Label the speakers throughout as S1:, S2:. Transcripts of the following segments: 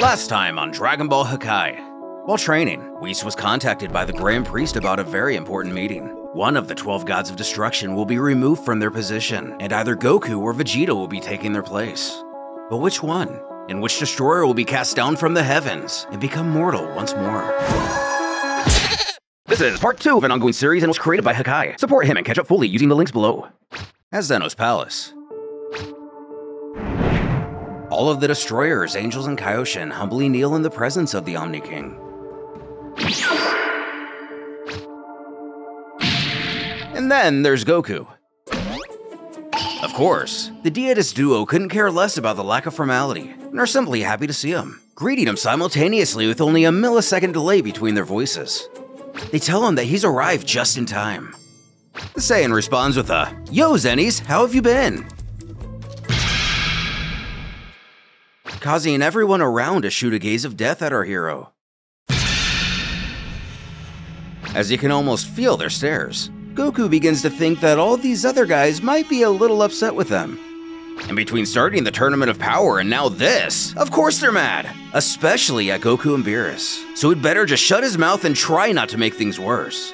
S1: Last time on Dragon Ball Hakai. While training, Whis was contacted by the Grand Priest about a very important meeting. One of the 12 gods of destruction will be removed from their position, and either Goku or Vegeta will be taking their place. But which one? And which destroyer will be cast down from the heavens and become mortal once more? This is part 2 of an ongoing series and was created by Hakai. Support him and catch up fully using the links below. At Zeno's palace, all of the destroyers, angels, and Kaioshin humbly kneel in the presence of the Omni King. And then there's Goku. Of course, the Deitist duo couldn't care less about the lack of formality and are simply happy to see him, greeting him simultaneously with only a millisecond delay between their voices. They tell him that he's arrived just in time. The Saiyan responds with a, "Yo, Zennies, how have you been?" Causing everyone around to shoot a gaze of death at our hero. As you can almost feel their stares, Goku begins to think that all these other guys might be a little upset with them. And between starting the Tournament of Power and now this, of course they're mad, especially at Goku and Beerus. So he'd better just shut his mouth and try not to make things worse.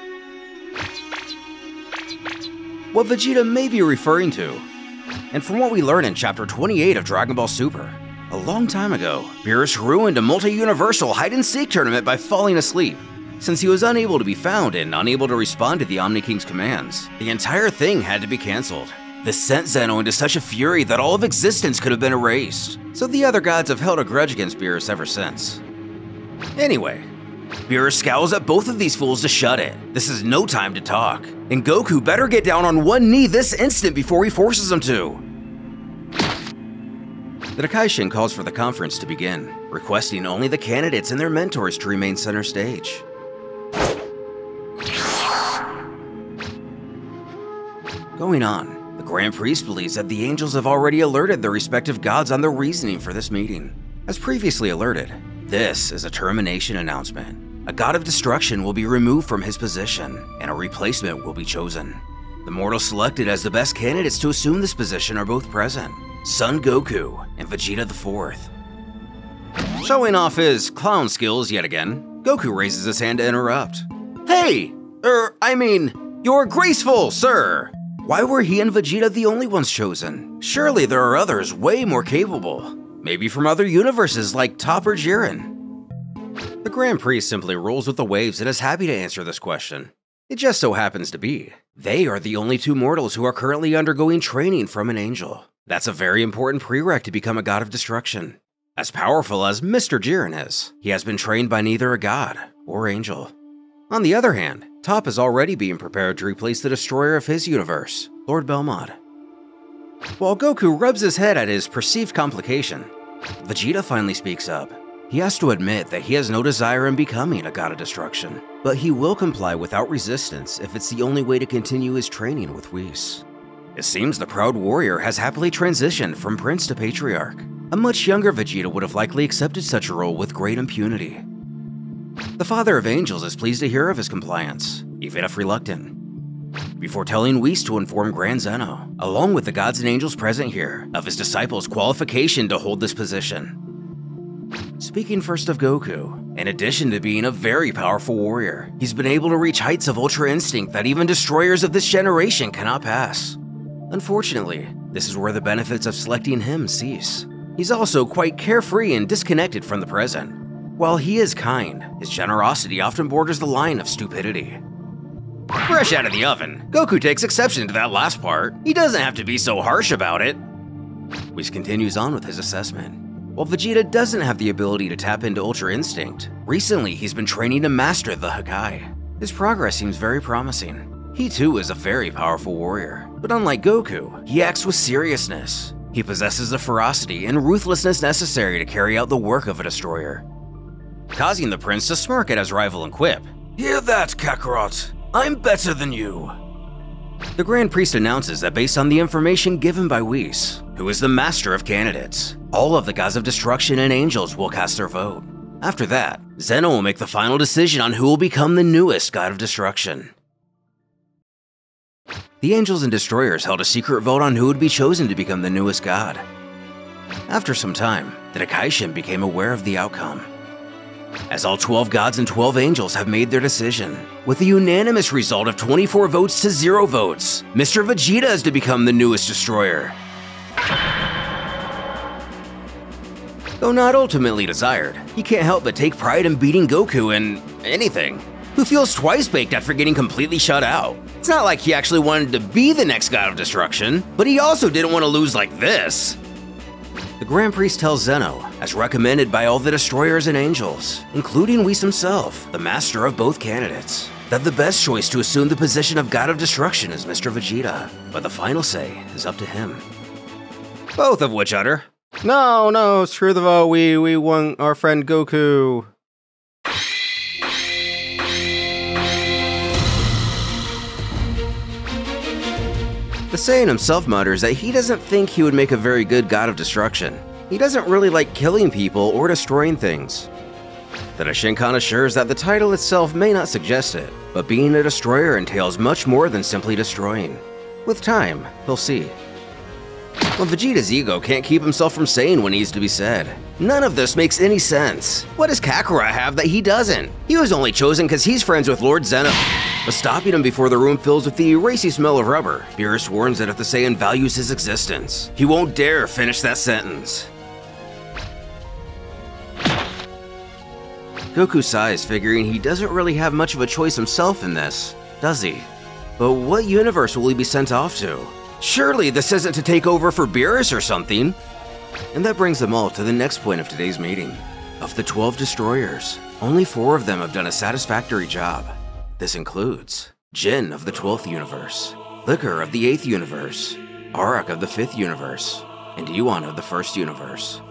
S1: What Vegeta may be referring to, and from what we learn in Chapter 28 of Dragon Ball Super, a long time ago, Beerus ruined a multi-universal hide-and-seek tournament by falling asleep. Since he was unable to be found and unable to respond to the Omni King's commands, the entire thing had to be cancelled. This sent Zeno into such a fury that all of existence could have been erased, so the other gods have held a grudge against Beerus ever since. Anyway, Beerus scowls at both of these fools to shut it. This is no time to talk, and Goku better get down on one knee this instant before he forces him to. The Dakaishin calls for the conference to begin, requesting only the candidates and their mentors to remain center stage. Going on, the Grand Priest believes that the angels have already alerted their respective gods on the reasoning for this meeting. As previously alerted, this is a termination announcement. A god of destruction will be removed from his position, and a replacement will be chosen. The mortals selected as the best candidates to assume this position are both present: Son Goku and Vegeta IV. Showing off his clown skills yet again, Goku raises his hand to interrupt. Hey! You're graceful, sir! Why were he and Vegeta the only ones chosen? Surely there are others way more capable. Maybe from other universes like Top or Jiren. The Grand Priest simply rolls with the waves and is happy to answer this question. It just so happens to be, they are the only two mortals who are currently undergoing training from an angel. That's a very important prereq to become a god of destruction. As powerful as Mr. Jiren is, he has been trained by neither a god or angel. On the other hand, Top is already being prepared to replace the destroyer of his universe, Lord Belmod. While Goku rubs his head at his perceived complication, Vegeta finally speaks up. He has to admit that he has no desire in becoming a god of destruction, but he will comply without resistance if it's the only way to continue his training with Whis. It seems the proud warrior has happily transitioned from prince to patriarch. A much younger Vegeta would have likely accepted such a role with great impunity. The Father of Angels is pleased to hear of his compliance, even if reluctant. Before telling Whis to inform Grand Zeno, along with the gods and angels present here, of his disciples' qualification to hold this position. Speaking first of Goku, in addition to being a very powerful warrior, he's been able to reach heights of Ultra Instinct that even destroyers of this generation cannot pass. Unfortunately, this is where the benefits of selecting him cease. He's also quite carefree and disconnected from the present. While he is kind, his generosity often borders the line of stupidity. Fresh out of the oven, Goku takes exception to that last part. He doesn't have to be so harsh about it. Whis continues on with his assessment. While Vegeta doesn't have the ability to tap into Ultra Instinct, recently he's been training to master the Hakai. His progress seems very promising. He too is a very powerful warrior, but unlike Goku, he acts with seriousness. He possesses the ferocity and ruthlessness necessary to carry out the work of a destroyer, causing the prince to smirk at his rival and quip, "Hear that, Kakarot? I'm better than you." The Grand Priest announces that based on the information given by Whis, who is the master of candidates, all of the gods of destruction and angels will cast their vote. After that, Zeno will make the final decision on who will become the newest god of destruction. The angels and destroyers held a secret vote on who would be chosen to become the newest god. After some time, that Hakai became aware of the outcome. As all 12 gods and 12 angels have made their decision, with a unanimous result of 24 votes to 0 votes, Mr. Vegeta is to become the newest destroyer. Though not ultimately desired, he can't help but take pride in beating Goku in anything, who feels twice baked after getting completely shut out. It's not like he actually wanted to be the next god of destruction, but he also didn't want to lose like this. The Grand Priest tells Zeno, as recommended by all the destroyers and angels, including Whis himself, the master of both candidates, that the best choice to assume the position of god of destruction is Mr. Vegeta, but the final say is up to him. Both of which utter, No, screw the vote, we want our friend Goku. The Saiyan himself mutters that he doesn't think he would make a very good god of destruction. He doesn't really like killing people or destroying things. The Shinkan assures that the title itself may not suggest it, but being a destroyer entails much more than simply destroying. With time, he'll see. But Vegeta's ego can't keep himself from saying what needs to be said. None of this makes any sense. What does Kakarot have that he doesn't? He was only chosen because he's friends with Lord Zeno. But stopping him before the room fills with the racy smell of rubber, Beerus warns that if the Saiyan values his existence, he won't dare finish that sentence. Goku sighs, figuring he doesn't really have much of a choice himself in this, does he? But what universe will he be sent off to? Surely this isn't to take over for Beerus or something. And that brings them all to the next point of today's meeting. Of the 12 destroyers, only 4 of them have done a satisfactory job. This includes Jin of the 12th universe, Liquor of the 8th universe, Arak of the 5th universe, and Yuan of the 1st universe.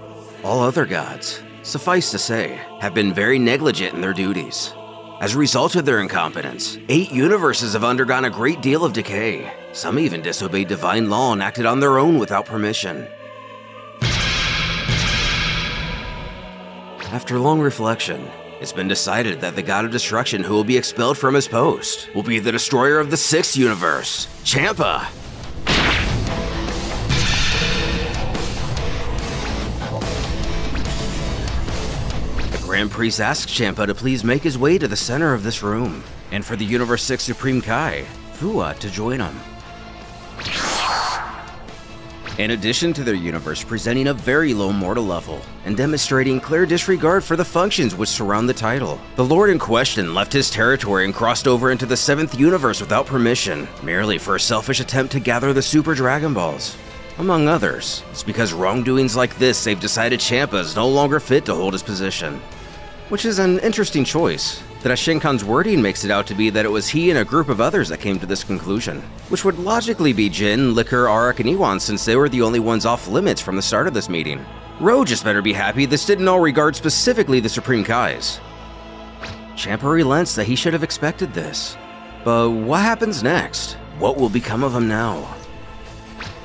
S1: All other gods, suffice to say, have been very negligent in their duties. As a result of their incompetence, 8 universes have undergone a great deal of decay. Some even disobeyed divine law and acted on their own without permission. After long reflection, it's been decided that the god of destruction who will be expelled from his post will be the destroyer of the 6th universe, Champa. The Grand Priest asks Champa to please make his way to the center of this room, and for the Universe 6 Supreme Kai, Fua, to join him. In addition to their universe presenting a very low mortal level and demonstrating clear disregard for the functions which surround the title, the Lord in question left his territory and crossed over into the 7th universe without permission, merely for a selfish attempt to gather the Super Dragon Balls. Among others, it's because wrongdoings like this they've decided Champa is no longer fit to hold his position. Which is an interesting choice. The Shinkan's wording makes it out to be that it was he and a group of others that came to this conclusion, which would logically be Jin, Liquor, Arak, and Iwan since they were the only ones off limits from the start of this meeting. Ro just better be happy this didn't all regard specifically the Supreme Kais. Champa relents that he should have expected this. But what happens next? What will become of him now?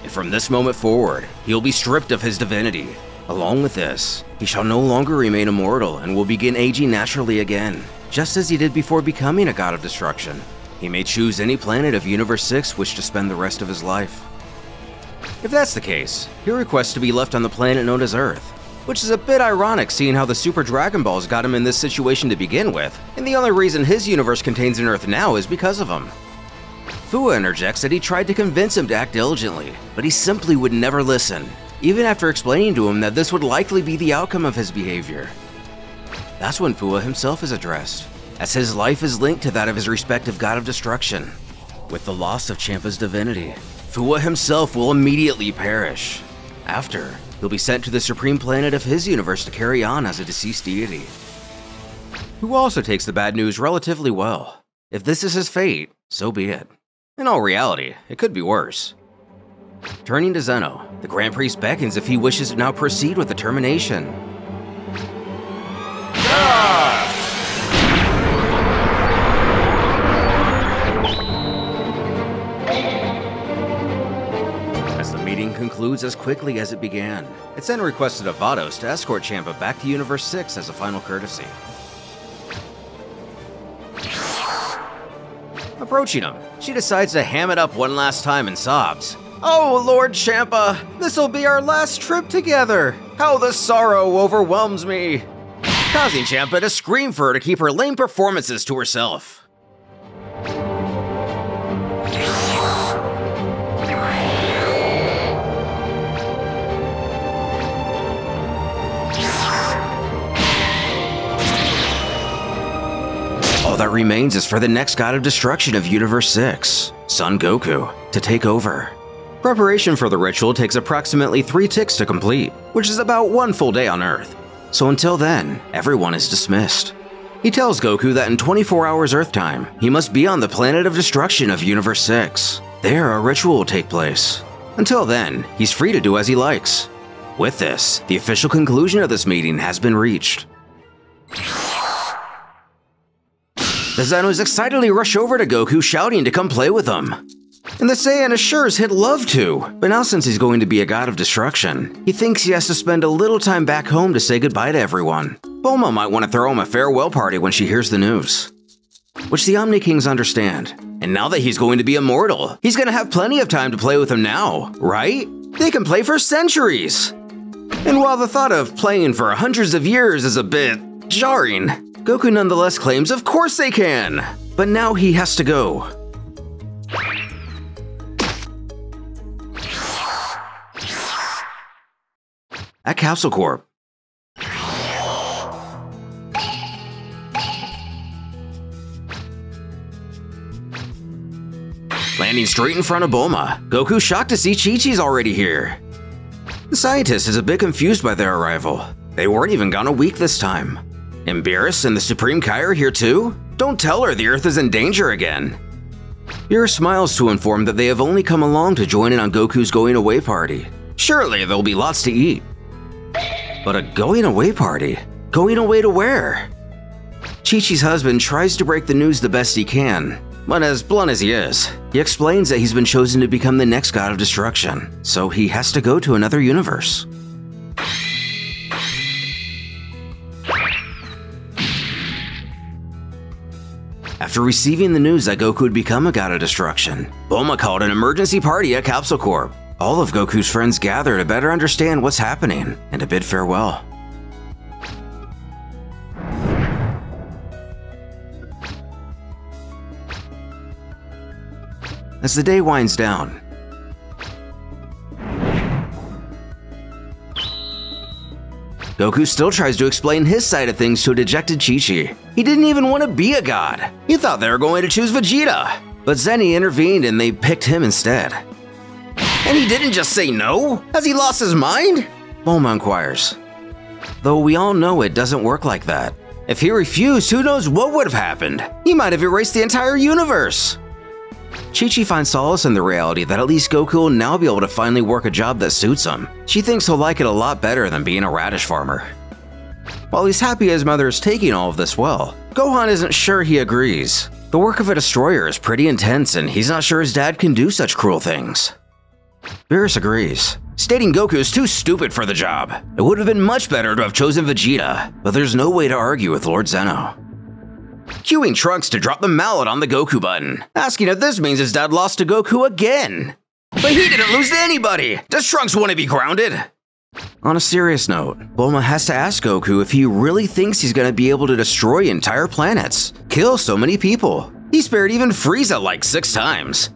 S1: And from this moment forward, he'll be stripped of his divinity. Along with this, he shall no longer remain immortal and will begin aging naturally again, just as he did before becoming a god of destruction. He may choose any planet of Universe 6 which to spend the rest of his life. If that's the case, he requests to be left on the planet known as Earth, which is a bit ironic seeing how the Super Dragon Balls got him in this situation to begin with, and the only reason his universe contains an Earth now is because of him. Fua interjects that he tried to convince him to act diligently, but he simply would never listen, even after explaining to him that this would likely be the outcome of his behavior. That's when Fua himself is addressed, as his life is linked to that of his respective god of destruction. With the loss of Champa's divinity, Fua himself will immediately perish. After, he'll be sent to the supreme planet of his universe to carry on as a deceased deity. Who also takes the bad news relatively well. If this is his fate, so be it. In all reality, it could be worse. Turning to Zeno, the Grand Priest beckons if he wishes to now proceed with the termination. As the meeting concludes as quickly as it began, it's then requested of Vados to escort Champa back to Universe 6 as a final courtesy. Approaching him, she decides to ham it up one last time and sobs. "Oh, Lord Champa, this'll be our last trip together. How the sorrow overwhelms me! Causing Champa to scream for her to keep her lame performances to herself. All that remains is for the next god of destruction of Universe 6, Son Goku, to take over. Preparation for the ritual takes approximately 3 ticks to complete, which is about 1 full day on Earth. So until then, everyone is dismissed. He tells Goku that in 24 hours Earth time, he must be on the planet of destruction of Universe 6. There, a ritual will take place. Until then, he's free to do as he likes. With this, the official conclusion of this meeting has been reached. The Zenos excitedly rush over to Goku, shouting to come play with them. And the Saiyan assures he'd love to, but now since he's going to be a god of destruction, he thinks he has to spend a little time back home to say goodbye to everyone. Bulma might want to throw him a farewell party when she hears the news. Which the Omni Kings understand. And now that he's going to be immortal, he's going to have plenty of time to play with him now, right? They can play for centuries! And while the thought of playing for hundreds of years is a bit jarring, Goku nonetheless claims of course they can! But now he has to go. At Capsule Corp. Landing straight in front of Bulma, Goku's shocked to see Chi-Chi's already here. The scientist is a bit confused by their arrival. They weren't even gone a week this time. And Beerus and the Supreme Kai are here too? Don't tell her the Earth is in danger again. Beerus smiles to inform that they have only come along to join in on Goku's going away party. Surely there'll be lots to eat. But a going away party? Going away to where? Chi-Chi's husband tries to break the news the best he can, but as blunt as he is, he explains that he's been chosen to become the next god of destruction, so he has to go to another universe. After receiving the news that Goku would become a god of destruction, Bulma called an emergency party at Capsule Corp. All of Goku's friends gather to better understand what's happening and to bid farewell. As the day winds down, Goku still tries to explain his side of things to a dejected Chi-Chi. He didn't even want to be a god. He thought they were going to choose Vegeta. But Zeni intervened and they picked him instead. And he didn't just say no? Has he lost his mind? Bulma inquires. Though we all know it doesn't work like that. If he refused, who knows what would have happened? He might have erased the entire universe. Chi-Chi finds solace in the reality that at least Goku will now be able to finally work a job that suits him. She thinks he'll like it a lot better than being a radish farmer. While he's happy his mother is taking all of this well, Gohan isn't sure he agrees. The work of a destroyer is pretty intense and he's not sure his dad can do such cruel things. Beerus agrees, stating Goku is too stupid for the job. It would have been much better to have chosen Vegeta, but there's no way to argue with Lord Zeno. Cueing Trunks to drop the mallet on the Goku button, asking if this means his dad lost to Goku again. But he didn't lose to anybody! Does Trunks want to be grounded? On a serious note, Bulma has to ask Goku if he really thinks he's gonna be able to destroy entire planets, kill so many people. He spared even Frieza like 6 times.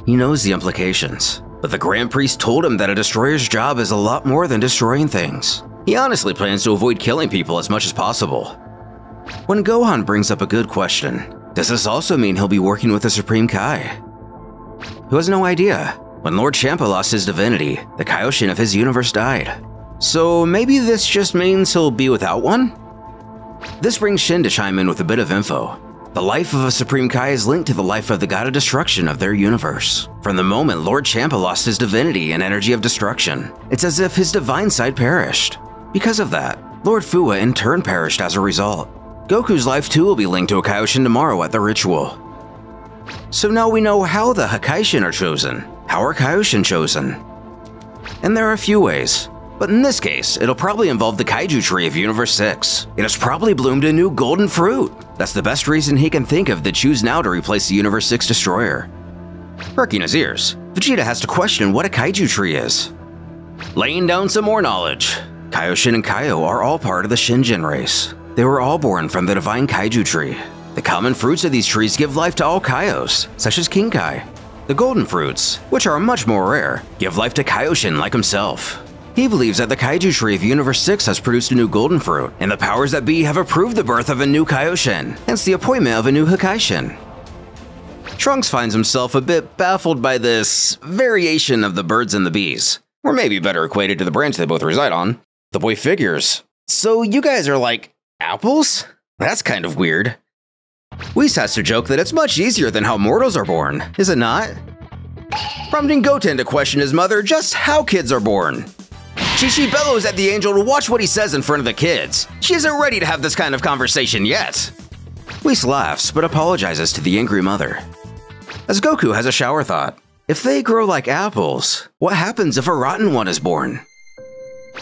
S1: He knows the implications, but the Grand Priest told him that a destroyer's job is a lot more than destroying things. He honestly plans to avoid killing people as much as possible. When Gohan brings up a good question, does this also mean he'll be working with the Supreme Kai? Who has no idea. When Lord Champa lost his divinity, the Kaioshin of his universe died. So maybe this just means he'll be without one? This brings Shin to chime in with a bit of info. The life of a Supreme Kai is linked to the life of the god of destruction of their universe. From the moment Lord Champa lost his divinity and energy of destruction, it's as if his divine side perished. Because of that, Lord Fua in turn perished as a result. Goku's life too will be linked to a Kaioshin tomorrow at the ritual. So now we know how the Hakaishin are chosen. How are Kaioshin chosen? And there are a few ways, but in this case, it'll probably involve the Kaiju tree of Universe 6. It has probably bloomed a new golden fruit. That's the best reason he can think of to choose now to replace the Universe 6 destroyer. Perking his ears, Vegeta has to question what a Kaiju tree is. Laying down some more knowledge. Kaioshin and Kaio are all part of the Shinjin race. They were all born from the divine Kaiju tree. The common fruits of these trees give life to all Kaios, such as King Kai. The golden fruits, which are much more rare, give life to Kaioshin like himself. He believes that the Kaiju tree of Universe 6 has produced a new golden fruit, and the powers that be have approved the birth of a new Kaioshin, hence the appointment of a new Hakaishin. Trunks finds himself a bit baffled by this variation of the birds and the bees, or maybe better equated to the branch they both reside on. The boy figures, "So you guys are like apples? That's kind of weird." Whis has to joke that it's much easier than how mortals are born, is it not? Prompting Goten to question his mother just how kids are born. Chi-Chi bellows at the angel to watch what he says in front of the kids. She isn't ready to have this kind of conversation yet. Whis laughs, but apologizes to the angry mother. As Goku has a shower thought, if they grow like apples, what happens if a rotten one is born?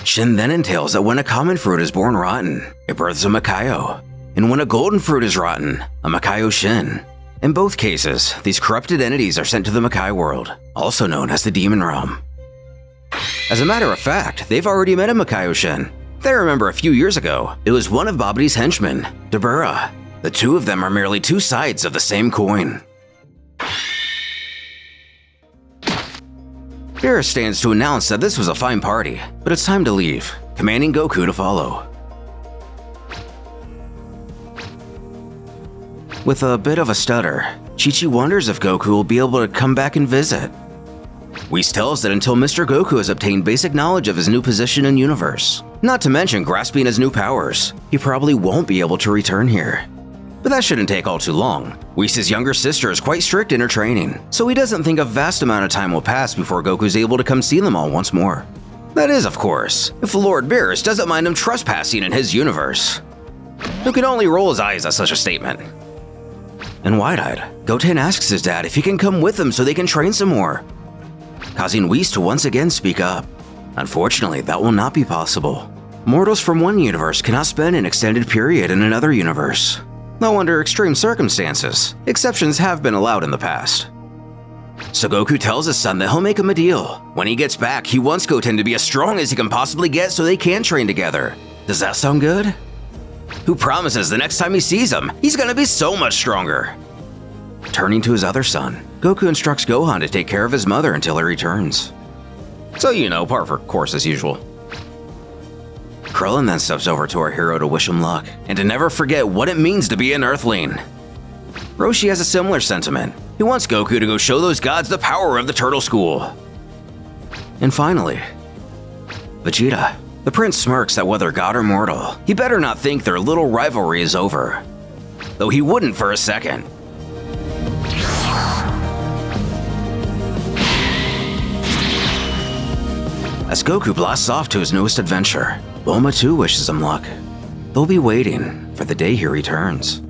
S1: Shin then entails that when a common fruit is born rotten, it births a Makaio, and when a golden fruit is rotten, a Makaio Shin. In both cases, these corrupted entities are sent to the Makai world, also known as the Demon Realm. As a matter of fact, they've already met a Makaio Shin. They remember a few years ago, it was one of Babidi's henchmen, Dabura. The two of them are merely two sides of the same coin. Beerus stands to announce that this was a fine party, but it's time to leave, commanding Goku to follow. With a bit of a stutter, Chi-Chi wonders if Goku will be able to come back and visit. Whis tells that until Mr. Goku has obtained basic knowledge of his new position in universe, not to mention grasping his new powers, he probably won't be able to return here. But that shouldn't take all too long. Whis' younger sister is quite strict in her training, so he doesn't think a vast amount of time will pass before Goku's able to come see them all once more. That is, of course, if Lord Beerus doesn't mind him trespassing in his universe. Who can only roll his eyes at such a statement? And wide-eyed, Goten asks his dad if he can come with them so they can train some more, causing Whis to once again speak up. Unfortunately, that will not be possible. Mortals from one universe cannot spend an extended period in another universe. Though under extreme circumstances, exceptions have been allowed in the past. So Goku tells his son that he'll make him a deal. When he gets back, he wants Goten to be as strong as he can possibly get so they can train together. Does that sound good? Who promises the next time he sees him, he's gonna be so much stronger. Turning to his other son, Goku instructs Gohan to take care of his mother until he returns. So you know, par for course as usual. Krillin then steps over to our hero to wish him luck, and to never forget what it means to be an Earthling. Roshi has a similar sentiment. He wants Goku to go show those gods the power of the Turtle School. And finally, Vegeta. The prince smirks that whether god or mortal, he better not think their little rivalry is over. Though he wouldn't for a second. As Goku blasts off to his newest adventure, Bulma too wishes him luck. They'll be waiting for the day he returns.